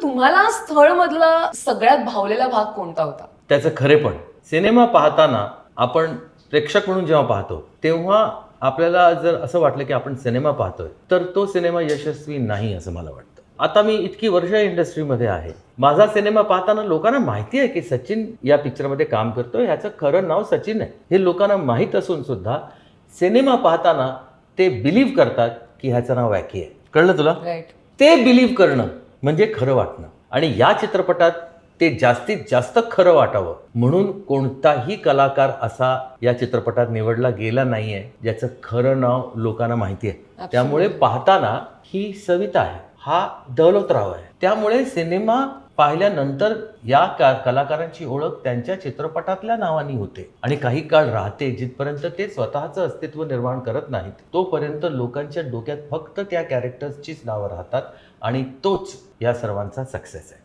तुम्हाला स्थळ मधला सगळ्यात भावलेला भाग कोणता होता? त्याचं खरेपण. सिनेमा पाहताना आपण प्रेक्षक म्हणून जेव्हा पाहतो तेव्हा आपल्याला जर असं वाटलं की आपण सिनेमा पाहतोय तर तो सिनेमा यशस्वी नाही असं मला वाटतं. आता मी इतकी वर्ष इंडस्ट्रीमध्ये आहे. माझा सिनेमा पाहताना लोकांना माहिती आहे की सचिन या पिक्चरमध्ये काम करतोय, ह्याचं खरं नाव सचिन आहे हे लोकांना माहीत असून सुद्धा सिनेमा पाहताना ते बिलीव्ह करतात की ह्याचं नाव वॅकी आहे. कळलं तुला? राईट. ते बिलीव्ह करणं म्हणजे खरं वाटणं. आणि या चित्रपटात ते जास्तीत जास्त खरं वाटावं म्हणून कोणताही कलाकार असा या चित्रपटात निवडला गेला नाहीये ज्याचं खरं नाव लोकांना माहिती आहे. त्यामुळे पाहताना ही सविता आहे, हा दौलतराव आहे. त्यामुळे सिनेमा पाहिल्यानंतर या कलाकारांची ओळख त्यांच्या चित्रपटातल्या नावाने होते आणि काही काळ राहते. जिथपर्यंत ते स्वतःचं अस्तित्व निर्माण करत नाहीत तोपर्यंत लोकांच्या डोक्यात फक्त त्या कॅरेक्टर्सचीच नावं राहतात आणि तोच या सर्वांचा सक्सेस आहे.